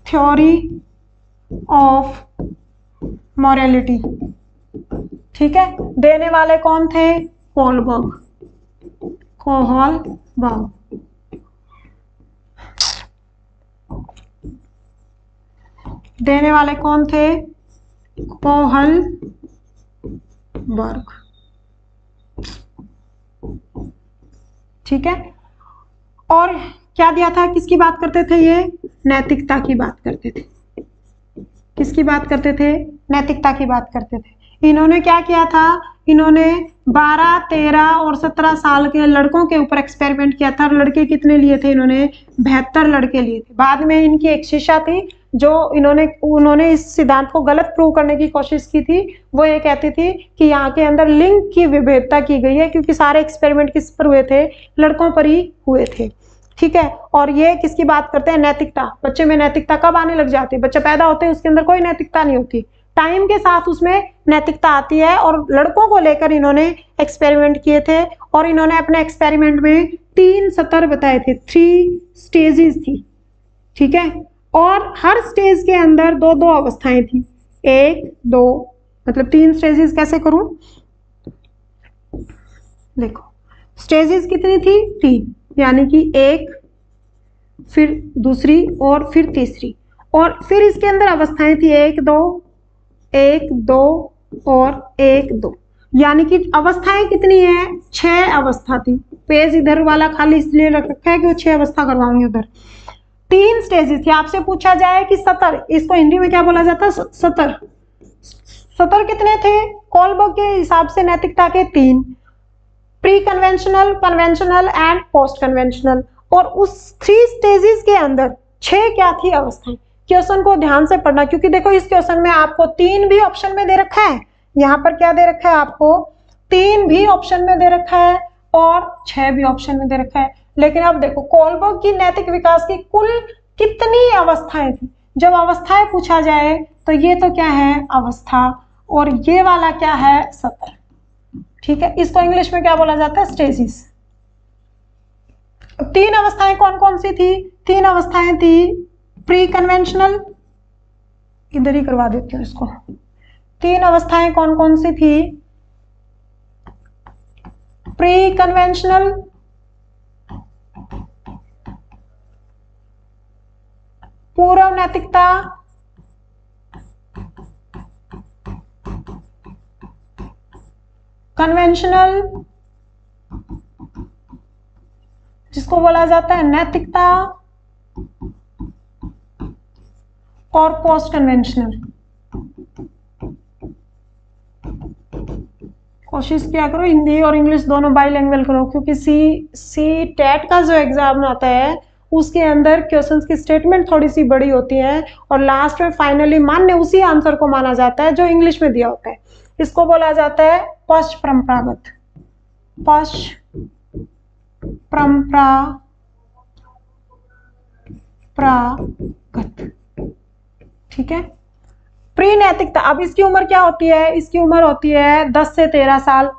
Theory of morality, ठीक है। देने वाले कौन थे, कोलबर्ग। देने वाले कौन थे, कोहलबर्ग। ठीक है, और क्या दिया था, किसकी बात करते थे ये, नैतिकता की बात करते थे। किसकी बात करते थे, नैतिकता की बात करते थे। इन्होंने क्या किया था, इन्होंने 12, 13 और 17 साल के लड़कों के ऊपर एक्सपेरिमेंट किया था। लड़के कितने लिए थे इन्होंने, 72 लड़के लिए थे। बाद में इनकी एक शिष्या थी जो उन्होंने इस सिद्धांत को गलत प्रूव करने की कोशिश की थी। वो ये कहती थी कि यहाँ के अंदर लिंग की विभेदता की गई है, क्योंकि सारे एक्सपेरिमेंट किस पर हुए थे, लड़कों पर ही हुए थे। ठीक है, और ये किसकी बात करते हैं, नैतिकता। बच्चे में नैतिकता कब आने लग जाती है, बच्चा पैदा होते है उसके अंदर कोई नैतिकता नहीं होती, टाइम के साथ उसमें नैतिकता आती है। और लड़कों को लेकर इन्होंने एक्सपेरिमेंट किए थे, और इन्होंने अपने एक्सपेरिमेंट में 3 सत्र बताए थे, 3 स्टेजेस थी। ठीक है, और हर स्टेज के अंदर 2-2 अवस्थाएं थी, 1, 2, मतलब 3 स्टेजेस। कैसे करूं, देखो स्टेजेस कितनी थी, 3, यानी कि 1, फिर दूसरी और फिर तीसरी। और फिर इसके अंदर अवस्थाएं थी 1 2 1 2 और 1 2, यानी कि अवस्थाएं कितनी है? 6 अवस्था थी। पेज इधर वाला खाली इसलिए रख रखा है कि वो 6 अवस्था करवाऊंगी उधर। 3 स्टेजेस थी। आपसे पूछा जाए कि सतर, इसको हिंदी में क्या बोला जाता है? सतर। सतर कितने थे? कोलबर्ग के हिसाब से नैतिकता के 3, pre conventional, conventional and post conventional. और उस 3 स्टेजेस के अंदर 6 क्या थी? अवस्थाएं। क्वेश्चन को ध्यान से पढ़ना, क्योंकि देखो इस क्वेश्चन में आपको 3 भी ऑप्शन में दे रखा है, यहाँ पर क्या दे रखा है आपको? 3 भी ऑप्शन में दे रखा है और 6 भी ऑप्शन में दे रखा है। लेकिन अब देखो कोलबर्ग की नैतिक विकास की कुल कितनी अवस्थाएं थी? जब अवस्थाएं पूछा जाए तो ये तो क्या है? अवस्था, और ये वाला क्या है? सतर। ठीक है, इसको इंग्लिश में क्या बोला जाता है? स्टेजिस। 3 अवस्थाएं कौन कौन सी थी? 3 अवस्थाएं थी प्री कन्वेंशनल, इधर ही करवा देती हूँ इसको। 3 अवस्थाएं कौन कौन सी थी? प्री कन्वेंशनल, पूर्व नैतिकता, कन्वेंशनल जिसको बोला जाता है नैतिकता, और पोस्ट कन्वेंशनल। कोशिश किया करो हिंदी और इंग्लिश दोनों बाइलिंगुअल करो, क्योंकि सी टेट का जो एग्जाम आता है उसके अंदर क्वेश्चंस की स्टेटमेंट थोड़ी सी बड़ी होती है और लास्ट में फाइनली मान्य उसी आंसर को माना जाता है जो इंग्लिश में दिया होता है। इसको बोला जाता है पश्च परंपरागत। पश्च परंपरागत, ठीक है। प्री नैतिकता, अब इसकी उम्र क्या होती है? इसकी उम्र होती है 10 से 13 साल,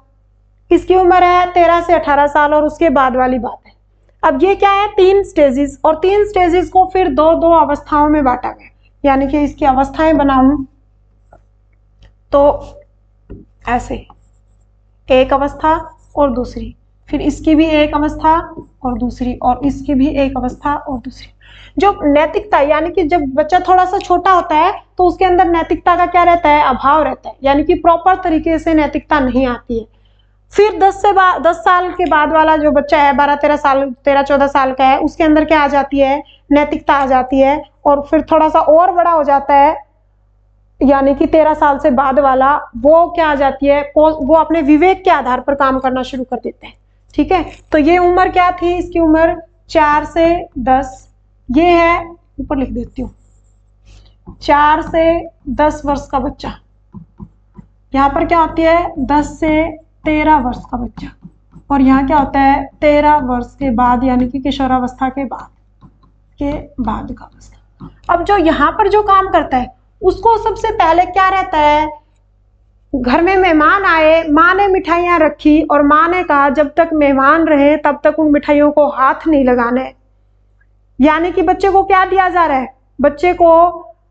इसकी उम्र है 13 से 18 साल और उसके बाद वाली बात है। अब ये क्या है? 3 स्टेजेस, और 3 स्टेजेस को फिर 2-2 अवस्थाओं में बांटा गया, यानी कि इसकी अवस्थाएं बनाऊं तो ऐसे, एक अवस्था और दूसरी, फिर इसकी भी एक अवस्था और दूसरी, और इसकी भी एक अवस्था और दूसरी। जो नैतिकता, यानी कि जब बच्चा थोड़ा सा छोटा होता है तो उसके अंदर नैतिकता का क्या रहता है? अभाव रहता है, यानी कि प्रॉपर तरीके से नैतिकता नहीं आती है। फिर 10 साल के बाद वाला जो बच्चा है, 12-13 साल, 13-14 साल का है, उसके अंदर क्या आ जाती है? नैतिकता आ जाती है। और फिर थोड़ा सा और बड़ा हो जाता है, यानी कि 13 साल से बाद वाला, वो क्या आ जाती है? वो अपने विवेक के आधार पर काम करना शुरू कर देते हैं। ठीक है, तो ये उम्र क्या थी? इसकी उम्र 4 से 10, ये है, ऊपर लिख देती हूँ, 4 से 10 वर्ष का बच्चा। यहाँ पर क्या होती है? 10 से 13 वर्ष का बच्चा, और यहाँ क्या होता है? 13 वर्ष के बाद, यानी कि किशोरावस्था के बाद का अवस्था। अब जो यहाँ पर जो काम करता है उसको सबसे पहले क्या रहता है? घर में मेहमान आए, माँ ने मिठाइयाँ रखी और माँ ने कहा जब तक मेहमान रहे तब तक उन मिठाइयों को हाथ नहीं लगाने। यानी कि बच्चे को क्या दिया जा रहा है? बच्चे को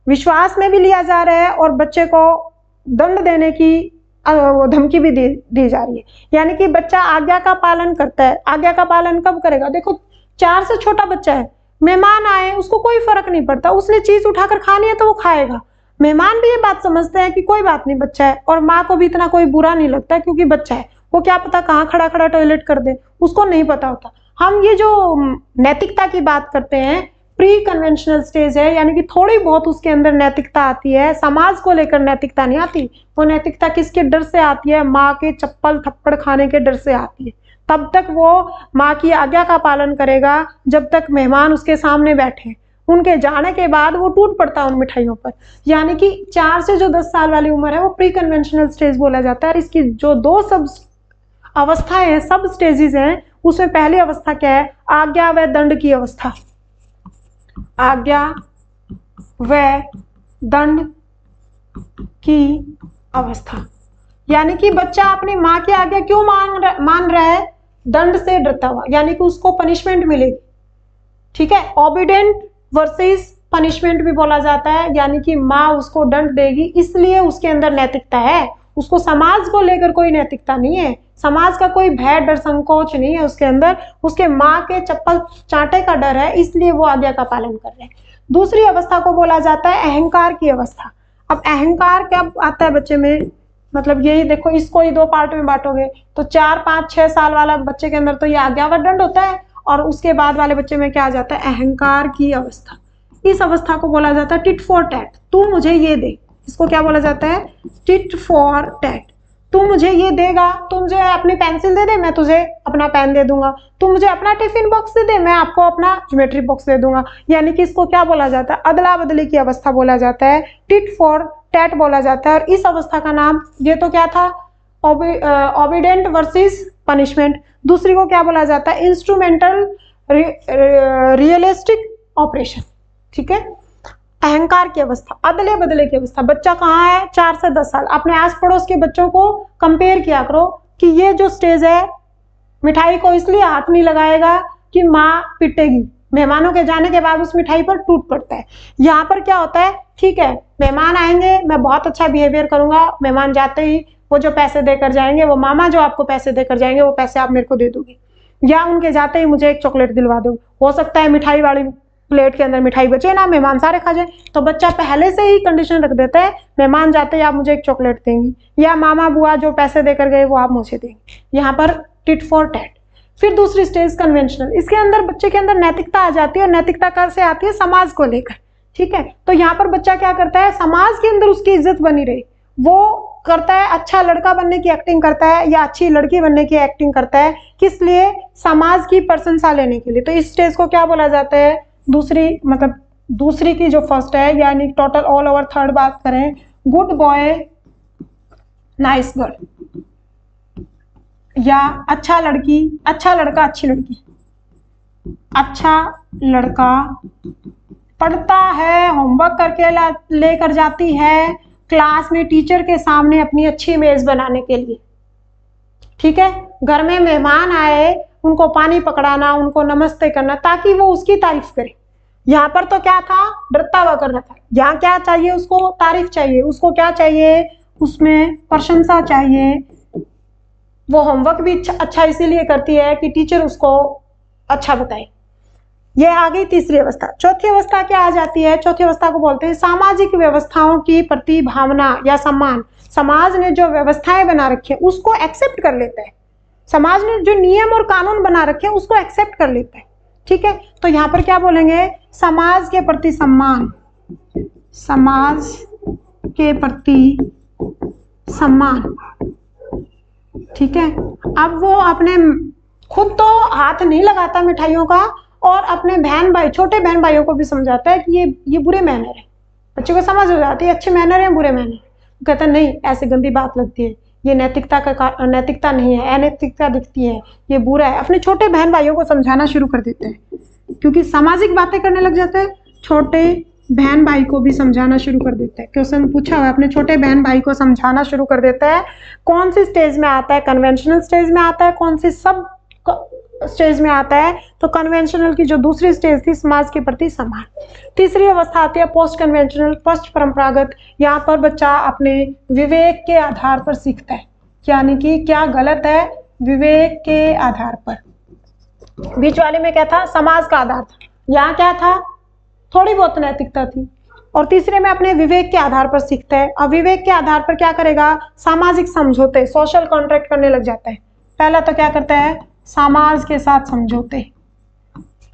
विश्वास में भी लिया जा रहा है और बच्चे को दंड देने की धमकी भी दी जा रही है। यानी कि बच्चा आज्ञा का पालन करता है। आज्ञा का पालन कब करेगा? देखो 4 से छोटा बच्चा है, मेहमान आए उसको कोई फर्क नहीं पड़ता, उसने चीज उठाकर खानी है तो वो खाएगा। मेहमान भी ये बात समझते हैं कि कोई बात नहीं, बच्चा है, और माँ को भी इतना कोई बुरा नहीं लगता क्योंकि बच्चा है, वो क्या पता कहाँ खड़ा खड़ा टॉयलेट कर दे, उसको नहीं पता होता। हम ये जो नैतिकता की बात करते हैं, प्री कन्वेंशनल स्टेज है, यानी कि थोड़ी बहुत उसके अंदर नैतिकता आती है, समाज को लेकर नैतिकता नहीं आती। वो नैतिकता किसके डर से आती है? माँ के चप्पल थप्पड़ खाने के डर से आती है। तब तक वो माँ की आज्ञा का पालन करेगा जब तक मेहमान उसके सामने बैठे। उनके जाने के बाद वो टूट पड़ता है उन मिठाइयों पर। यानी कि 4 से जो 10 साल वाली उम्र है वो प्री कन्वेंशनल स्टेज बोला जाता है। और इसकी जो 2 सब अवस्थाएं हैं, सब स्टेजेस हैं, उसमें पहली अवस्था क्या है? आज्ञा व दंड की अवस्था। आज्ञा व दंड की अवस्था, यानी कि बच्चा अपनी माँ की आज्ञा क्यों मान रहा है? दंड से डरता हुआ, यानी कि उसको पनिशमेंट मिलेगी। ठीक है, ओबीडेंट वर्सेस पनिशमेंट भी बोला जाता है, यानी कि माँ उसको दंड देगी इसलिए उसके अंदर नैतिकता है। उसको समाज को लेकर कोई नैतिकता नहीं है, समाज का कोई भय डर संकोच नहीं है उसके अंदर, उसके माँ के चप्पल चांटे का डर है, इसलिए वो आज्ञा का पालन कर रहे हैं। दूसरी अवस्था को बोला जाता है अहंकार की अवस्था। अब अहंकार कब आता है बच्चे में, मतलब यही देखो, इसको ही दो पार्ट में बांटोगे तो 4, 5, 6 साल वाला बच्चे के अंदर तो ये आज्ञावट होता है, और उसके बाद वाले बच्चे में क्या आ जाता है, अहंकार की अवस्था। इस अवस्था को बोला जाता है टिट फॉर टैट, तू मुझे ये दे। इसको क्या बोला जाता है, टिट फॉर टैट। तू मुझे ये देगा, तू मुझे अपनी पेंसिल दे दे, मैं तुझे अपना पेन दे दूंगा। तू मुझे अपना टिफिन बॉक्स दे दे, मैं आपको अपना ज्योमेट्री बॉक्स दे दूंगा। यानी कि इसको क्या बोला जाता है, अदला बदली की अवस्था बोला जाता है, टिट फॉर टैट बोला जाता है। और इस अवस्था का नाम, ये तो क्या था, ओबीडेंट वर्सेस पनिशमेंट। दूसरी को क्या बोला जाता है, इंस्ट्रूमेंटल रियलिस्टिक ऑपरेशन। ठीक है, अहंकार की अवस्था, अदले बदले की अवस्था। बच्चा कहाँ है, 4 से 10 साल। अपने आस पड़ोस के बच्चों को कंपेयर किया करो कि ये जो स्टेज है, मिठाई को इसलिए हाथ नहीं लगाएगा कि माँ पिटेगी, मेहमानों के जाने के बाद उस मिठाई पर टूट पड़ता है। यहाँ पर क्या होता है, ठीक है मेहमान आएंगे, मैं बहुत अच्छा बिहेवियर करूंगा, मेहमान जाते ही वो जो पैसे देकर जाएंगे, वो मामा जो आपको पैसे देकर जाएंगे, वो पैसे आप मेरे को दे दोगे, या उनके जाते ही मुझे एक चॉकलेट दिलवा दो। हो सकता है मिठाई वाली प्लेट के अंदर मिठाई बचे ना, मेहमान सारे खा जाए, तो बच्चा पहले से ही कंडीशन रख देता है, मेहमान जाते ही आप मुझे एक चॉकलेट देंगी, या मामा बुआ जो पैसे देकर गए वो आप मुझे देंगे। यहाँ पर टिट फॉर टैट। फिर दूसरी स्टेज कन्वेंशनल। इसके अंदर बच्चे के अंदर नैतिकता आ जाती है, और नैतिकता कैसे आती है, समाज को लेकर। ठीक है, तो यहाँ पर बच्चा क्या करता है, समाज के अंदर उसकी इज्जत बनी रही, वो करता है अच्छा लड़का बनने की एक्टिंग करता है, या अच्छी लड़की बनने की एक्टिंग करता है, किस लिए, समाज की प्रशंसा लेने के लिए। तो इस स्टेज को क्या बोला जाता है, दूसरी, मतलब दूसरी की जो फर्स्ट है, यानी टोटल ऑल ओवर थर्ड बात करें, गुड बॉय नाइस गर्ल, या अच्छा लड़की, अच्छा लड़का अच्छी लड़की। अच्छा लड़का पढ़ता है, होमवर्क करके लेकर जाती है क्लास में टीचर के सामने अपनी अच्छी इमेज बनाने के लिए। ठीक है, घर में मेहमान आए, उनको पानी पकड़ाना, उनको नमस्ते करना, ताकि वो उसकी तारीफ करे। यहाँ पर तो क्या था, डरता हुआ करना था। यहाँ क्या चाहिए उसको, तारीफ चाहिए। उसको क्या चाहिए, उसमें प्रशंसा चाहिए। वो होमवर्क भी अच्छा इसीलिए करती है कि टीचर उसको अच्छा बताए। ये आ गई तीसरी अवस्था। चौथी अवस्था क्या आ जाती है, चौथी अवस्था को बोलते हैं सामाजिक व्यवस्थाओं की प्रति भावना या सम्मान। समाज ने जो व्यवस्थाएं बना रखी है उसको एक्सेप्ट कर लेता है, समाज ने जो नियम और कानून बना रखे हैं उसको एक्सेप्ट कर लेता है। ठीक है, तो यहाँ पर क्या बोलेंगे, समाज के प्रति सम्मान, समाज के प्रति सम्मान। ठीक है, अब वो अपने खुद तो हाथ नहीं लगाता मिठाइयों का, और अपने बहन भाई, छोटे बहन भाइयों को भी समझाता है कि ये बुरे मैनर है। बच्चे को समझ हो जाती है अच्छे मैनर है, बुरे मैनर। कहता है नहीं, ऐसे गंदी बात लगती है, ये नैतिकता नहीं है, अनैतिकता दिखती है, ये बुरा है। अपने छोटे बहन भाइयों को समझाना शुरू कर देते हैं, क्योंकि सामाजिक बातें करने लग जाते हैं, छोटे बहन भाई को भी समझाना शुरू कर देता है। क्वेश्चन पूछा हुआ, अपने छोटे बहन भाई को समझाना शुरू कर देता है। कौन सी स्टेज में आता है, कन्वेंशनल स्टेज में आता है, कौन सी सब स्टेज में आता है, तो कन्वेंशनल की जो दूसरी स्टेज थी, समाज के प्रति सम्मान। तीसरी अवस्था आती है पोस्ट कन्वेंशनल, पोस्ट परंपरागत। यहाँ पर बच्चा अपने विवेक के आधार पर सीखता है, यानी कि क्या गलत है, विवेक के आधार पर। बीच वाले में क्या था, समाज का आधार था, यहाँ क्या था, थोड़ी बहुत नैतिकता थी। और तीसरे में अपने विवेक के आधार पर सीखता है। और विवेक के आधार पर क्या करेगा, सामाजिक समझौते, सोशल कॉन्ट्रैक्ट करने लग जाता है। पहला तो क्या करता है, समाज के साथ समझौते।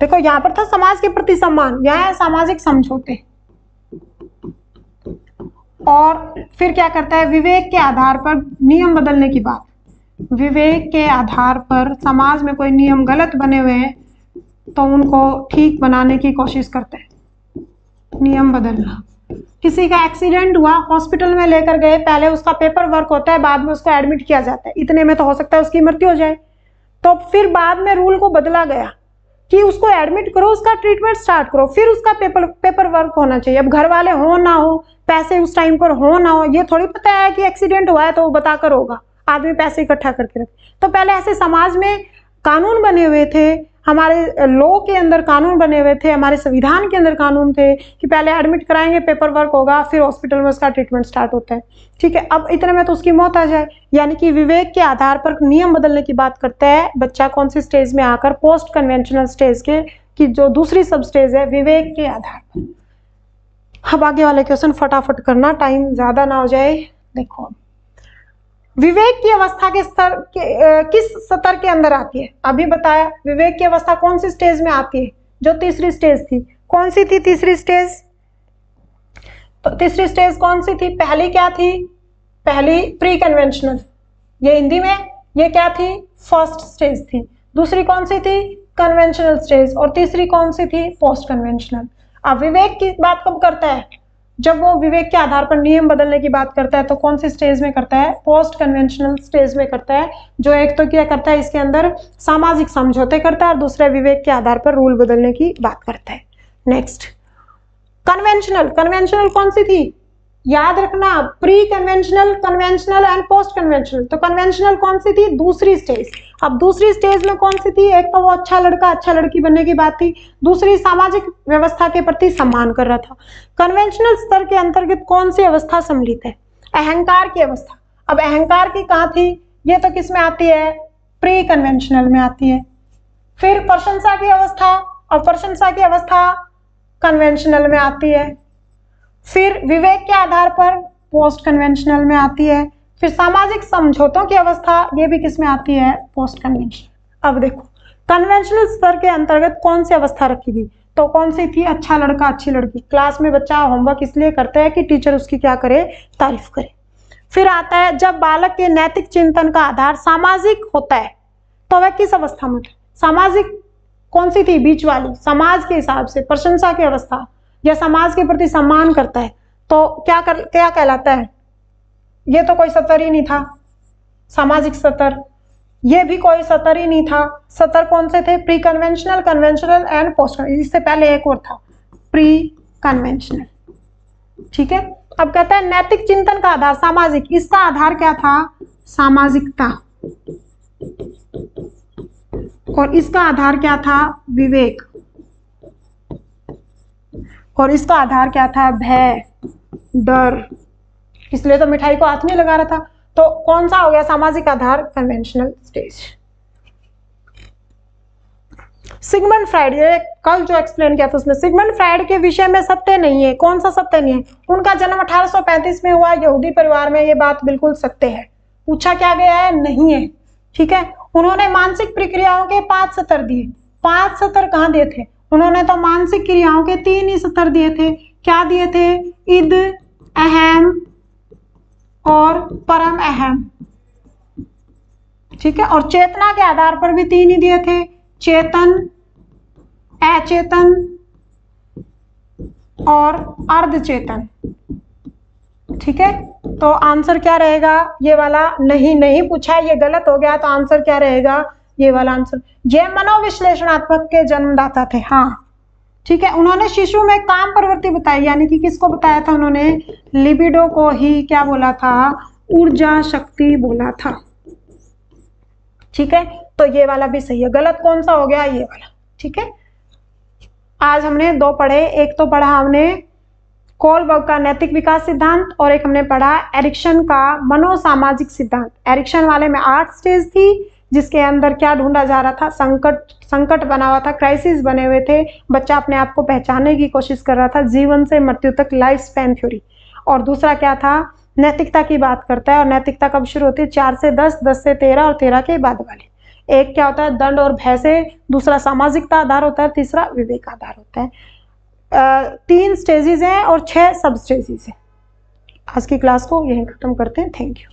देखो यहाँ पर था समाज के प्रति सम्मान, यहाँ है सामाजिक समझौते। और फिर क्या करता है, विवेक के आधार पर नियम बदलने की बात। विवेक के आधार पर समाज में कोई नियम गलत बने हुए हैं तो उनको ठीक बनाने की कोशिश करते हैं, नियम बदलना। किसी का एक्सीडेंट हुआ, हॉस्पिटल में लेकर गए, पहले उसका पेपर वर्क होता है, बाद में उसको एडमिट किया जाता है, इतने में तो हो सकता है उसकी मृत्यु हो जाए। तो फिर बाद में रूल को बदला गया कि उसको एडमिट करो, उसका ट्रीटमेंट स्टार्ट करो, फिर उसका पेपर वर्क होना चाहिए। अब घर वाले हो ना हो, पैसे उस टाइम पर हो ना हो, ये थोड़ी पता है कि एक्सीडेंट हुआ है तो वो बताकर होगा, आदमी पैसे इकट्ठा करके रखे। तो पहले ऐसे समाज में कानून बने हुए थे, हमारे लॉ के अंदर कानून बने हुए थे, हमारे संविधान के अंदर कानून थे कि पहले एडमिट कराएंगे, पेपर वर्क होगा, फिर हॉस्पिटल में उसका ट्रीटमेंट स्टार्ट होता है। ठीक है, अब इतने में तो उसकी मौत आ जाए। यानी कि विवेक के आधार पर नियम बदलने की बात करता है बच्चा, कौन सी स्टेज में आकर, पोस्ट कन्वेंशनल स्टेज के, कि जो दूसरी सब स्टेज है, विवेक के आधार पर। अब आगे वाले क्वेश्चन फटाफट करना, टाइम ज्यादा ना हो जाए। देखो, विवेक की अवस्था के स्तर किस स्तर के अंदर आती है? अभी बताया विवेक की अवस्था कौन सी स्टेज में आती है? जो तीसरी स्टेज थी। कौन सी थी तीसरी स्टेज? तो तीसरी स्टेज कौन सी थी? पहली क्या थी? पहली प्री कन्वेंशनल, ये हिंदी में ये क्या थी? फर्स्ट स्टेज थी। दूसरी कौन सी थी? Conventional stage. और तीसरी कौन सी थी? Post conventional. अब विवेक की बात कब करता है? जब वो विवेक के आधार पर नियम बदलने की बात करता है तो कौन सी स्टेज में करता है? पोस्ट कन्वेंशनल स्टेज में करता है। जो एक तो क्या करता है, इसके अंदर सामाजिक समझौते करता है और दूसरे विवेक के आधार पर रूल बदलने की बात करता है। Next, conventional. कन्वेंशनल कौन सी थी? याद रखना, pre conventional, conventional and post conventional. तो कन्वेंशनल कौन सी थी? दूसरी स्टेज। अब दूसरी स्टेज में कौन सी थी? एक तो वो अच्छा लड़का अच्छा लड़की बनने की बात थी, दूसरी सामाजिक व्यवस्था के प्रति सम्मान कर रहा था। कन्वेंशनल स्तर के अंतर्गत कौन सी अवस्था सम्मिलित है? अहंकार की अवस्था। अब अहंकार की कहाँ थी? ये तो किस में आती है? प्री कन्वेंशनल में आती है। फिर प्रशंसा की अवस्था, और प्रशंसा की अवस्था कन्वेंशनल में आती है। फिर विवेक के आधार पर पोस्ट कन्वेंशनल में आती है। फिर सामाजिक समझौतों की अवस्था, ये भी किस में आती है? Post conventional. अब देखो, कन्वेंशनल स्तर के अंतर्गत कौन सी अवस्था रखी गई? तो कौन सी थी? अच्छा लड़का अच्छी लड़की। क्लास में बच्चा होमवर्क इसलिए करता है कि टीचर उसकी क्या करे? तारीफ करे। फिर आता है जब बालक के नैतिक चिंतन का आधार सामाजिक होता है, तो वह किस अवस्था में? सामाजिक कौन सी थी? बीच वाली, समाज के हिसाब से प्रशंसा की अवस्था या समाज के प्रति सम्मान करता है, तो क्या कहलाता है? ये तो कोई स्तर ही नहीं था, सामाजिक स्तर। ये भी कोई स्तर ही नहीं था। स्तर कौन से थे? Pre conventional, conventional and post. इससे पहले एक और था, प्री कन्वेंशनल। ठीक है। अब कहता है नैतिक चिंतन का आधार सामाजिक। इसका आधार क्या था? सामाजिकता। और इसका आधार क्या था? विवेक। और इसका आधार क्या था? भय, डर। इसलिए तो मिठाई को हाथ नहीं लगा रहा था। तो कौन सा हो गया सामाजिक आधार? Conventional stage. सिगमंड फ्राइड, ये कल जो एक्सप्लेन किया था उसमें सिगमंड फ्राइड के विषय में सत्य नहीं है। कौन सा सत्य नहीं है? उनका जन्म 1835 में हुआ, यहूदी परिवार में। ये बात बिल्कुल सत्य है। पूछा क्या गया है? नहीं है। ठीक है। उन्होंने मानसिक प्रक्रियाओं के 5 स्तर दिए। 5 स्तर कहाँ दिए थे? उन्होंने तो मानसिक क्रियाओं के 3 ही स्तर दिए थे। क्या दिए थे? इद, अहम और परम अहम। ठीक है। और चेतना के आधार पर भी 3 ही दिए थे, चेतन, अचेतन और अर्धचेतन। ठीक है। तो आंसर क्या रहेगा? ये वाला नहीं पूछा, ये गलत हो गया। तो आंसर क्या रहेगा? ये वाला आंसर। ये मनोविश्लेषणात्मक के जन्मदाता थे। हाँ, ठीक है। उन्होंने शिशु में काम प्रवृत्ति बताई, यानी कि किसको बताया था उन्होंने? लिबिडो को ही क्या बोला था? ऊर्जा शक्ति बोला था। ठीक है। तो ये वाला भी सही है। गलत कौन सा हो गया? ये वाला। ठीक है। आज हमने 2 पढ़े। एक तो पढ़ा हमने कोलबर्ग का नैतिक विकास सिद्धांत, और एक हमने पढ़ा एरिक्सन का मनोसामाजिक सिद्धांत। एरिक्सन वाले में 8 स्टेज थी, जिसके अंदर क्या ढूंढा जा रहा था? संकट बना हुआ था, क्राइसिस बने हुए थे। बच्चा अपने आप को पहचानने की कोशिश कर रहा था, जीवन से मृत्यु तक, लाइफ स्पैन थ्योरी। और दूसरा क्या था? नैतिकता की बात करता है। और नैतिकता कब शुरू होती है? 4 से 10, 10 से 13 और 13 के बाद वाले। एक क्या होता है? दंड और भय से। दूसरा सामाजिकता आधार होता है। तीसरा विवेक आधार होता है। 3 स्टेजेस हैं और 6 सब स्टेजेस हैं। आज की क्लास को यहीं खत्म करते हैं। Thank you.